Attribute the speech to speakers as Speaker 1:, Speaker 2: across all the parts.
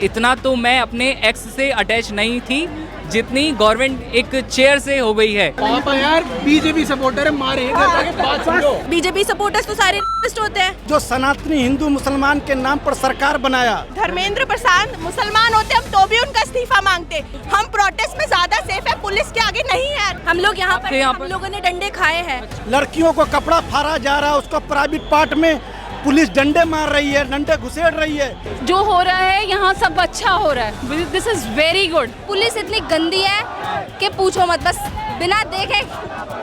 Speaker 1: इतना तो मैं अपने एक्स से अटैच नहीं थी जितनी गवर्नमेंट एक चेयर से हो गई है।
Speaker 2: पापा यार बीजेपी सपोर्टर है, मारे बात समझो।
Speaker 3: बीजेपी सपोर्टर्स तो सारे होते हैं।
Speaker 4: जो सनातनी हिंदू मुसलमान के नाम पर सरकार बनाया,
Speaker 3: धर्मेंद्र प्रसाद मुसलमान होते हम तो भी उनका इस्तीफा मांगते। हम प्रोटेस्ट में ज्यादा सेफ है, पुलिस के आगे नहीं है। हम लोग यहाँ पर हम लोगों ने डंडे खाए हैं।
Speaker 4: लड़कियों को कपड़ा फाड़ा जा रहा है, उसको प्राइवेट पार्ट में पुलिस डंडे मार रही है, डंडे घुसेड़ रही है।
Speaker 5: जो हो रहा है यहाँ सब अच्छा हो रहा है। This is very good.
Speaker 3: Police इतनी गंदी है कि पूछो मत, बस बिना देखे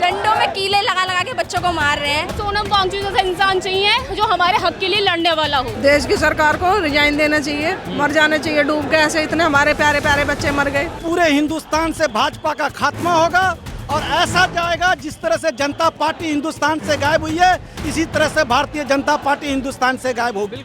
Speaker 3: डंडों में कीले लगा लगा के बच्चों को मार रहे हैं।
Speaker 5: सोनम वांगचुक जैसा इंसान चाहिए जो हमारे हक के लिए लड़ने वाला हो।
Speaker 6: देश की सरकार को रिजाइन देना चाहिए, मर जाने चाहिए डूब के। ऐसे इतने हमारे प्यारे प्यारे बच्चे मर गए।
Speaker 4: पूरे हिंदुस्तान से भाजपा का खात्मा होगा और ऐसा जाएगा जिस तरह से जनता पार्टी हिंदुस्तान से गायब हुई है, इसी तरह से भारतीय जनता पार्टी हिंदुस्तान से गायब होगी।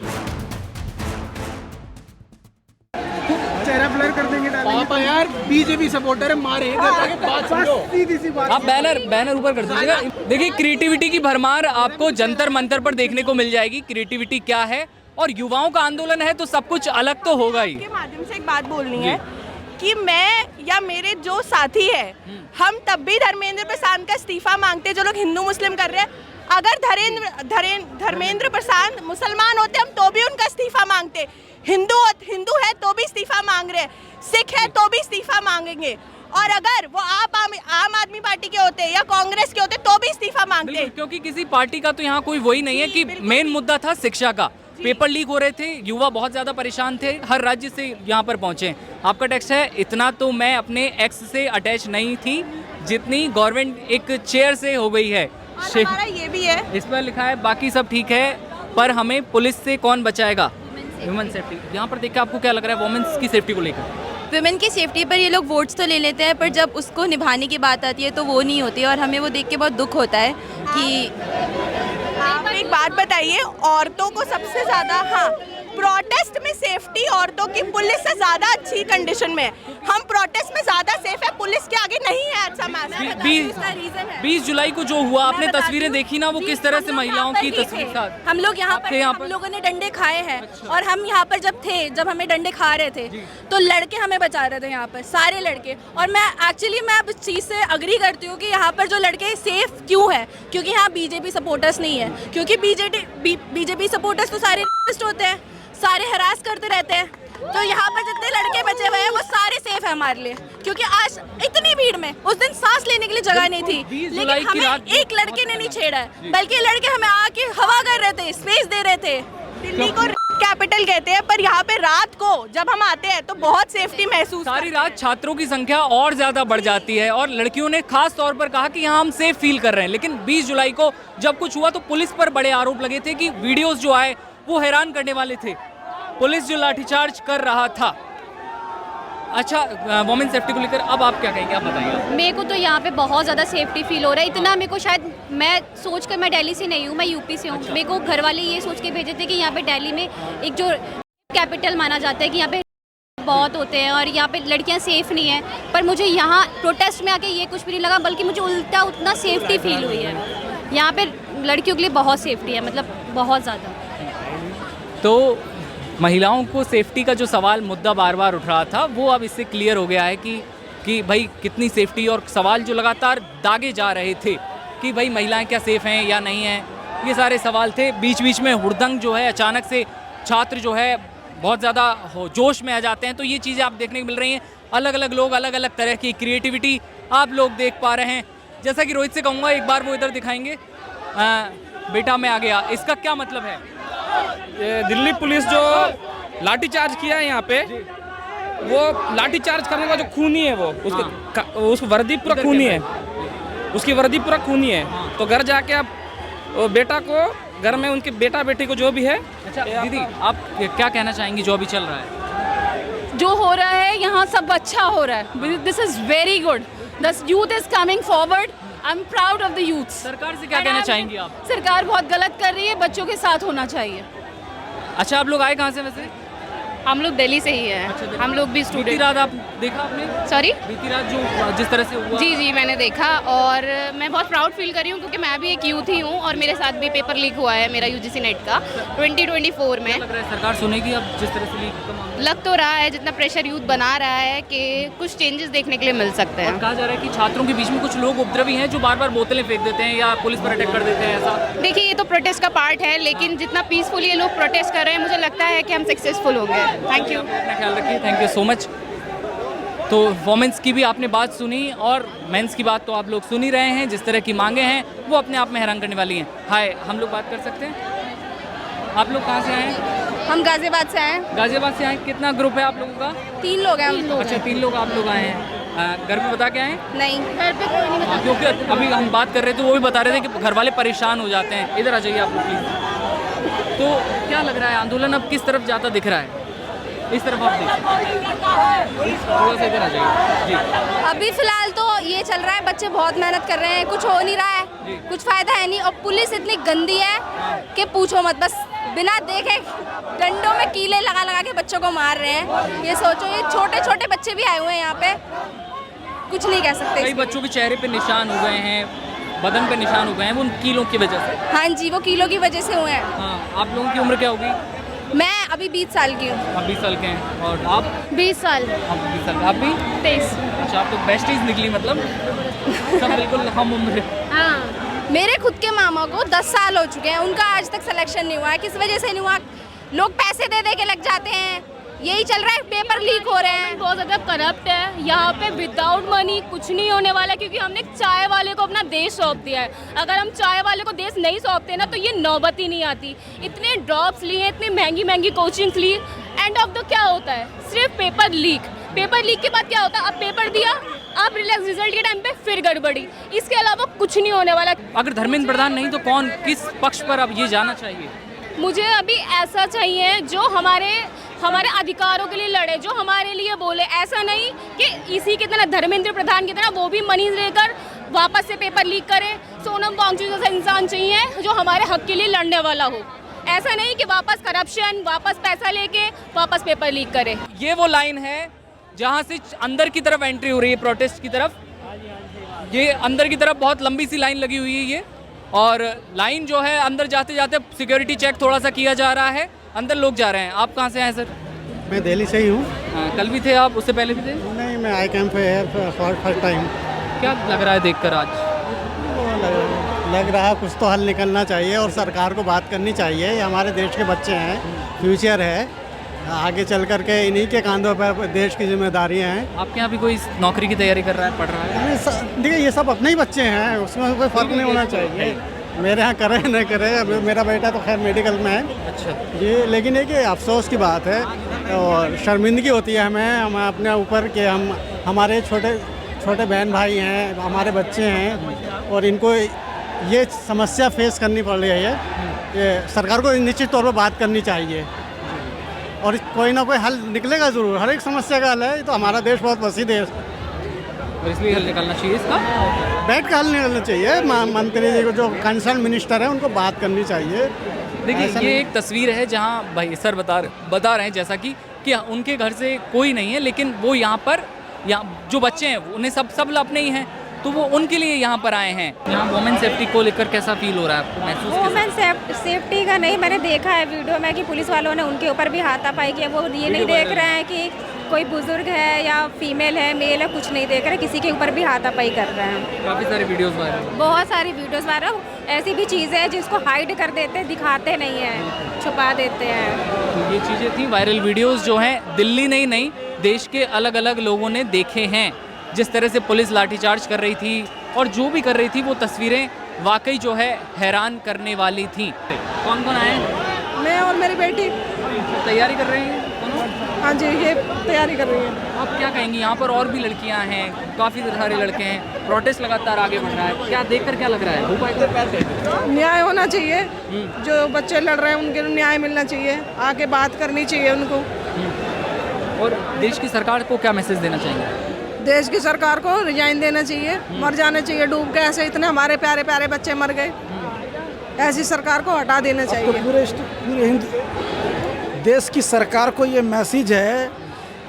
Speaker 2: चेहरा ब्लर कर देंगे। पापा यार बीजेपी सपोर्टर है, मारे बात समझो। सीधी सी बात।
Speaker 1: आप बैनर ऊपर कर दीजिएगा। देखिए क्रिएटिविटी की भरमार आपको जंतर मंतर पर देखने को मिल जाएगी। क्रिएटिविटी क्या है, और युवाओं का आंदोलन है तो सब कुछ अलग तो होगा ही।
Speaker 3: के माध्यम से एक बात बोलनी है कि मैं या मेरे जो साथी है, हम तब भी धर्मेंद्र प्रसाद का इस्तीफा मांगते जो लोग हिंदू मुस्लिम कर रहे हैं। अगर धर्मेंद्र प्रसाद मुसलमान होते हम तो भी उनका इस्तीफा मांगते। हिंदू है तो भी इस्तीफा मांग रहे हैं, सिख है तो भी इस्तीफा मांगेंगे, और अगर वो आम आदमी पार्टी के होते या कांग्रेस के होते तो भी इस्तीफा मांगते।
Speaker 1: क्योंकि किसी पार्टी का तो यहाँ कोई वही नहीं है कि मेन मुद्दा था शिक्षा का। पेपर लीक हो रहे थे, युवा बहुत ज्यादा परेशान थे, हर राज्य से यहाँ पर पहुंचे। आपका टेक्स्ट है, इतना तो मैं अपने एक्स से अटैच नहीं थी जितनी गवर्नमेंट एक चेयर से हो गई है।
Speaker 3: हमारा ये भी है,
Speaker 1: इस पर लिखा है बाकी सब ठीक है पर हमें पुलिस से कौन बचाएगा। Human safety. यहाँ पर देख के आपको क्या लग रहा है वुमेन्स की सेफ्टी को लेकर?
Speaker 3: वुमेन की सेफ्टी पर ये लोग वोट्स तो ले लेते हैं, पर जब उसको निभाने की बात आती है तो वो नहीं होती, और हमें वो देख के बहुत दुख होता है कि आप एक बात बताइए, औरतों को सबसे ज्यादा, हाँ, प्रोटेस्ट में सेफ्टी औरतों की पुलिस से ज्यादा अच्छी कंडीशन में है। हम प्रोटेस्ट में ज्यादा सेफ है, पुलिस के आगे नहीं है। अच्छा रीजन है
Speaker 1: 20 जुलाई को जो हुआ, आपने तस्वीरें देखी ना, वो किस तरह से महिलाओं की तस्वीर साथ।
Speaker 3: हम लोग यहाँ पर हम लोगों ने डंडे खाए हैं। और हम यहाँ पर जब हमें डंडे खा रहे थे तो लड़के हमें बचा रहे थे, यहाँ पर सारे लड़के। और मैं इस चीज़ से अग्री करती हूँ कि यहाँ पर जो लड़के सेफ क्यों है, क्योंकि यहाँ बीजेपी सपोर्टर्स नहीं है। क्योंकि बीजेपी सपोर्टर्स तो सारे होते हैं, सारे हरास करते रहते हैं। तो यहाँ पर जितने लड़के बचे हुए हैं वो सारे सेफ है हमारे लिए, क्योंकि आज इतनी भीड़ में उस दिन सांस लेने के लिए जगह नहीं थी, लेकिन हमें एक लड़के ने नहीं छेड़ा है, बल्कि लड़के हमें आके हवा कर रहे थे, स्पेस दे रहे थे। दिल्ली को कैपिटल कहते हैं, पर यहाँ पे रात को जब हम आते हैं तो बहुत सेफ्टी महसूस।
Speaker 1: सारी रात छात्रों की संख्या और ज्यादा बढ़ जाती है, और लड़कियों ने खास तौर पर कहा कि यहाँ हम सेफ फील कर रहे हैं। लेकिन 20 जुलाई को जब कुछ हुआ तो पुलिस पर बड़े आरोप लगे थे कि वीडियोस जो आए वो हैरान करने वाले थे, पुलिस जो लाठीचार्ज कर रहा था। अच्छा, वुमेन सेफ्टी को लेकर अब आप क्या कहेंगे, आप बताइए।
Speaker 5: मेरे को तो यहाँ पे बहुत ज़्यादा सेफ्टी फील हो रहा है। इतना मेरे को शायद, मैं सोच कर, मैं दिल्ली से नहीं हूँ, मैं यूपी से हूँ।
Speaker 1: अच्छा।
Speaker 5: मेरे को घर वाले ये सोच के भेजे थे कि यहाँ पे दिल्ली में एक जो कैपिटल माना जाता है कि यहाँ पे बहुत होते हैं और यहाँ पे लड़कियाँ सेफ नहीं है, पर मुझे यहाँ प्रोटेस्ट में आके ये कुछ भी नहीं लगा, बल्कि मुझे उल्टा उतना सेफ्टी फील हुई है। यहाँ पे लड़कियों के लिए बहुत सेफ्टी है, मतलब बहुत ज़्यादा।
Speaker 1: तो महिलाओं को सेफ्टी का जो सवाल मुद्दा बार बार उठ रहा था, वो अब इससे क्लियर हो गया है कि भाई कितनी सेफ्टी, और सवाल जो लगातार दागे जा रहे थे कि भाई महिलाएं क्या सेफ हैं या नहीं हैं, ये सारे सवाल थे। बीच बीच में हुड़दंग जो है, अचानक से छात्र जो है बहुत ज़्यादा जोश में आ जाते हैं, तो ये चीज़ें आप देखने को मिल रही हैं। अलग अलग लोग, अलग अलग तरह की क्रिएटिविटी आप लोग देख पा रहे हैं। जैसा कि रोहित से कहूँगा, एक बार वो इधर दिखाएंगे। बेटा मैं आ गया, इसका क्या मतलब है?
Speaker 7: दिल्ली पुलिस जो लाठीचार्ज किया है यहाँ पे, वो लाठीचार्ज करने का जो खूनी है, वो उसकी वर्दी पूरा खूनी है, उसकी वर्दी पूरा खूनी है। तो घर जाके आप बेटा को, घर में उनके बेटा बेटी को जो भी है।
Speaker 1: अच्छा दीदी, आप क्या कहना चाहेंगी जो अभी चल रहा है?
Speaker 5: जो हो रहा है यहाँ सब अच्छा हो रहा है। This is very good. The youth is coming forward. I am proud of the youth.
Speaker 1: सरकार से क्या कहना चाहेंगी आप?
Speaker 5: सरकार बहुत गलत कर रही है, बच्चों के साथ होना चाहिए।
Speaker 1: अच्छा, आप लोग आए कहाँ से वैसे?
Speaker 8: हम लोग दिल्ली से ही हैं। हम लोग भी
Speaker 1: बीती
Speaker 8: स्टूडेंट।
Speaker 1: रात आप देखा आपने?
Speaker 8: सॉरी?
Speaker 1: बीती रात जो जिस तरह से हुआ।
Speaker 8: जी मैंने देखा और मैं बहुत प्राउड फील कर रही हूँ क्योंकि मैं भी एक यूथ ही हूँ और मेरे साथ भी पेपर लीक हुआ है मेरा यूजीसी नेट का 2024 में।
Speaker 1: लग रहा है सरकार सुनेगी अब जिस तरह से लीक का मामला?
Speaker 8: लग तो रहा है जितना प्रेशर यूथ बना रहा है कि कुछ चेंजेस देखने के लिए मिल सकते
Speaker 1: और
Speaker 8: हैं।
Speaker 1: कहा जा रहा है कि छात्रों के बीच में कुछ लोग उपद्रवी हैं जो बार बार बोतलें फेंक देते हैं या पुलिस पर अटैक कर देते हैं, ऐसा?
Speaker 8: देखिए ये तो प्रोटेस्ट का पार्ट है, लेकिन जितना पीसफुली ये लोग प्रोटेस्ट कर रहे हैं मुझे लगता है कि हम सक्सेसफुल होंगे। Thank you.
Speaker 1: अपना ख्याल रखिए। Thank you so much. तो वोमेंस की भी आपने बात सुनी और मेंस की बात तो आप लोग सुन ही रहे हैं। जिस तरह की मांगे हैं वो अपने आप में हैरान करने वाली हैं। हाय, हम लोग बात कर सकते हैं? आप लोग कहाँ से आए हैं?
Speaker 3: हम गाजियाबाद से आए हैं।
Speaker 1: गाजियाबाद से आए। कितना ग्रुप है आप लोगों का?
Speaker 3: 3 लोग हैं हम।
Speaker 1: अच्छा, 3 लोग आप लोग आए हैं। घर पे बता के आए हैं?
Speaker 3: नहीं, घर पे कोई नहीं।
Speaker 1: क्योंकि अभी हम बात कर रहे थे, वो भी बता रहे थे कि घर वाले परेशान हो जाते हैं। इधर आ जाइए आप लोग प्लीज़। तो क्या लग रहा है आंदोलन अब किस तरफ जाता दिख रहा है? इस तरफ आप देखिए, थोड़ा सा इधर आ जाइए जी।
Speaker 3: अभी फिलहाल तो ये चल रहा है, बच्चे बहुत मेहनत कर रहे हैं, कुछ हो नहीं रहा है, कुछ फायदा है नहीं। और पुलिस इतनी गंदी है कि पूछो मत, बस बिना देखे डंडों में कीले लगा लगा के बच्चों को मार रहे हैं। ये सोचो, ये छोटे छोटे बच्चे भी आए हुए हैं यहाँ पे, कुछ नहीं कह सकते।
Speaker 1: कई बच्चों के चेहरे पे निशान हो गए हैं, बदन पे निशान हो गए हैं, वो उन कीलों की वजह से।
Speaker 3: हाँ जी, वो कीलों की वजह से हुए हैं।
Speaker 1: हाँ, आप लोगों की उम्र क्या होगी?
Speaker 3: मैं अभी 20 साल की हूँ।
Speaker 1: आप 20 साल के हैं और आप?
Speaker 5: 20 साल।
Speaker 1: आप 20 साल। आप भी?
Speaker 5: 23।
Speaker 1: अच्छा, आप तो बेस्टीज निकली मतलब। सब बिल्कुल हम उम्र।
Speaker 5: हाँ।
Speaker 3: मेरे खुद के मामा को 10 साल हो चुके हैं, उनका आज तक सिलेक्शन नहीं हुआ है। किस वजह से नहीं हुआ? लोग पैसे दे दे के लग जाते हैं, यही चल रहा है। पेपर लीक हो रहे हैं।
Speaker 5: बहुत ज़्यादा करप्ट है यहाँ पे। विदाउट मनी कुछ नहीं होने वाला, क्योंकि हमने चाय वाले को अपना देश सौंप दिया है। अगर हम चाय वाले को देश नहीं सौंपते ना तो ये नौबत ही नहीं आती। इतने ड्रॉप्स लिए, इतनी महंगी महंगी कोचिंग्स ली, एंड ऑफ द क्या होता है? सिर्फ पेपर लीक। पेपर लीक के बाद क्या होता है? अब पेपर दिया, अब रिलैक्स रिजल्ट के टाइम पे फिर गड़बड़ी, इसके अलावा कुछ नहीं होने वाला।
Speaker 1: अगर धर्मेंद्र प्रधान नहीं तो कौन, किस पक्ष पर अब ये जाना चाहिए?
Speaker 5: मुझे अभी ऐसा चाहिए जो हमारे अधिकारों के लिए लड़े, जो हमारे लिए बोले। ऐसा नहीं कि इसी की तरह धर्मेंद्र प्रधान की तरह वो भी मनी लेकर वापस से पेपर लीक करे। सोनम वांगचुक जैसा इंसान चाहिए जो हमारे हक के लिए लड़ने वाला हो। ऐसा नहीं कि वापस करप्शन, वापस पैसा लेके वापस पेपर लीक करे।
Speaker 1: ये वो लाइन है जहाँ से अंदर की तरफ एंट्री हो रही है, प्रोटेस्ट की तरफ। ये अंदर की तरफ बहुत लंबी सी लाइन लगी हुई है ये, और लाइन जो है अंदर जाते जाते सिक्योरिटी चेक थोड़ा सा किया जा रहा है, अंदर लोग जा रहे हैं। आप कहाँ से आए सर?
Speaker 4: मैं दिल्ली से ही हूँ।
Speaker 1: हाँ, कल भी थे आप? उससे पहले भी थे?
Speaker 4: नहीं, मैं आई कैंप है फर्स्ट टाइम।
Speaker 1: क्या लग रहा है देखकर आज?
Speaker 4: लग रहा है कुछ तो हल निकलना चाहिए और सरकार को बात करनी चाहिए। ये हमारे देश के बच्चे हैं, फ्यूचर है, आगे चल करके इन्हीं के कंधों पर देश की जिम्मेदारियां हैं।
Speaker 1: आपके यहाँ भी कोई नौकरी की तैयारी कर रहा है, पढ़ रहा है?
Speaker 4: देखिए, ये सब अपने ही बच्चे हैं, उसमें कोई फ़र्क नहीं होना चाहिए। मेरे यहाँ करे न करे, अभी मेरा बेटा तो खैर मेडिकल में है।
Speaker 1: अच्छा।
Speaker 4: ये लेकिन ये कि अफसोस की बात है और शर्मिंदगी होती है हम अपने ऊपर कि हम हमारे छोटे छोटे बहन भाई हैं, हमारे बच्चे हैं और इनको ये समस्या फेस करनी पड़ रही है। ये सरकार को निश्चित तौर पर बात करनी चाहिए और कोई ना कोई हल निकलेगा ज़रूर। हर एक समस्या का हल है। तो हमारा देश बहुत वसी देश,
Speaker 1: और इसलिए हल निकालना चाहिए इसका।
Speaker 4: बैठ कर हल निकलना चाहिए। मंत्री जी को, जो कंसर्न मिनिस्टर है, उनको बात करनी चाहिए।
Speaker 1: देखिए, ये एक तस्वीर है जहाँ भाई सर बता रहे हैं जैसा कि उनके घर से कोई नहीं है, लेकिन वो यहाँ जो बच्चे हैं उन्हें सब अपने ही हैं, तो वो उनके लिए यहाँ पर आए हैं। यहाँ वुमेन सेफ्टी को लेकर कैसा फील हो रहा है आपको? महसूस
Speaker 9: वुमेन सेफ्टी का नहीं, मैंने देखा है वीडियो में कि पुलिस वालों ने उनके ऊपर भी हाथापाई किया। वो ये नहीं देख रहे हैं कि कोई बुजुर्ग है या फीमेल है, मेल है, कुछ नहीं देख रहे, किसी के ऊपर भी हाथापाई कर रहे हैं।
Speaker 1: काफ़ी सारी वीडियोस वायरल,
Speaker 9: बहुत सारी वीडियोस वायरल। ऐसी भी चीज़ें हैं जिसको हाइड कर देते हैं, दिखाते नहीं हैं, छुपा देते हैं।
Speaker 1: तो ये चीज़ें थी वायरल वीडियोस जो हैं, दिल्ली नहीं देश के अलग अलग लोगों ने देखे हैं। जिस तरह से पुलिस लाठीचार्ज कर रही थी और जो भी कर रही थी, वो तस्वीरें वाकई जो है हैरान करने वाली थी। कौन कौन आए?
Speaker 6: मैं और मेरी बेटी
Speaker 1: तैयारी कर रहे हैं।
Speaker 6: हाँ जी, ये तैयारी कर रही है।
Speaker 1: आप क्या कहेंगी? यहाँ पर और भी लड़कियाँ हैं, काफ़ी सारे लड़के हैं, प्रोटेस्ट लगातार आगे बढ़ रहा है। क्या देखकर क्या लग रहा है? हो पाएगा?
Speaker 6: न्याय होना चाहिए, जो बच्चे लड़ रहे हैं उनके न्याय मिलना चाहिए, आके बात करनी चाहिए उनको।
Speaker 1: और देश की सरकार को क्या मैसेज देना चाहेंगे?
Speaker 6: देश की सरकार को रिजाइन देना चाहिए, मर जाना चाहिए डूब के। ऐसे इतने हमारे प्यारे प्यारे बच्चे मर गए, ऐसी सरकार को हटा देना चाहिए।
Speaker 2: देश की सरकार को ये मैसेज है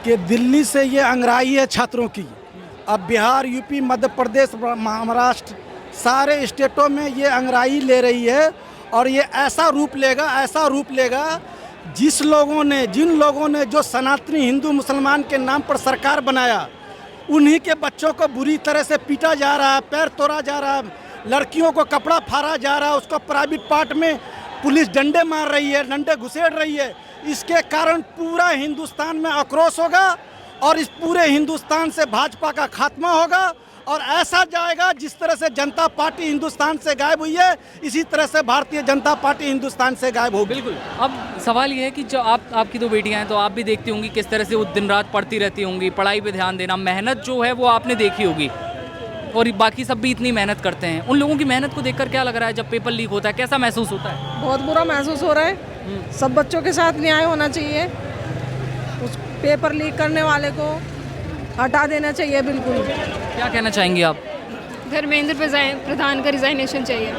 Speaker 2: कि दिल्ली से ये अंगड़ाई है छात्रों की। अब बिहार, यूपी, मध्य प्रदेश, महाराष्ट्र सारे स्टेटों में ये अंगड़ाई ले रही है और ये ऐसा रूप लेगा जिन लोगों ने जो सनातनी हिंदू मुसलमान के नाम पर सरकार बनाया, उन्हीं के बच्चों को बुरी तरह से पीटा जा रहा है, पैर तोड़ा जा रहा है, लड़कियों को कपड़ा फाड़ा जा रहा है, उसको प्राइवेट पार्ट में पुलिस डंडे मार रही है, डंडे घुसेड़ रही है। इसके कारण पूरा हिंदुस्तान में आक्रोश होगा और इस पूरे हिंदुस्तान से भाजपा का खात्मा होगा और ऐसा जाएगा जिस तरह से जनता पार्टी हिंदुस्तान से गायब हुई है, इसी तरह से भारतीय जनता पार्टी हिंदुस्तान से गायब होगी।
Speaker 1: बिल्कुल। अब सवाल ये है कि जो आपकी दो बेटियां हैं तो आप भी देखती होंगी किस तरह से वो दिन रात पढ़ती रहती होंगी, पढ़ाई पे ध्यान देना, मेहनत जो है वो आपने देखी होगी और बाकी सब भी इतनी मेहनत करते हैं। उन लोगों की मेहनत को देखकर क्या लग रहा है जब पेपर लीक होता है, कैसा महसूस होता है?
Speaker 6: बहुत बुरा महसूस हो रहा है। सब बच्चों के साथ न्याय होना चाहिए। उस पेपर लीक करने वाले को हटा देना चाहिए बिल्कुल।
Speaker 1: क्या कहना चाहेंगी आप?
Speaker 8: धर्मेंद्र प्रधान का रिजाइनेशन चाहिए।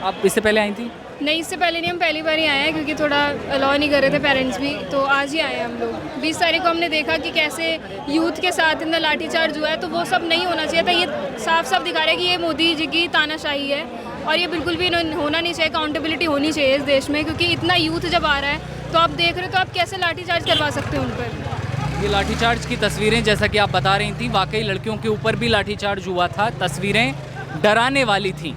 Speaker 1: आप इससे पहले आई थी?
Speaker 8: नहीं, इससे पहले नहीं, हम पहली बार ही आए हैं क्योंकि थोड़ा अलाउ नहीं कर रहे थे पेरेंट्स भी, तो आज ही आए हैं हम लोग। 20 तारीख को हमने देखा कि कैसे यूथ के साथ इतना लाठीचार्ज हुआ है, तो वो सब नहीं होना चाहिए था। ये साफ साफ दिखा रहा है कि ये मोदी जी की तानाशाही है और ये बिल्कुल भी होना नहीं चाहिए। अकाउंटेबिलिटी होनी चाहिए इस देश में, क्योंकि इतना यूथ जब आ रहा है तो आप देख रहे हो तो आप कैसे लाठीचार्ज करवा सकते हो उन पर।
Speaker 1: ये लाठीचार्ज की तस्वीरें जैसा कि आप बता रही थी, वाकई लड़कियों के ऊपर भी लाठीचार्ज हुआ था। तस्वीरें डराने वाली थी।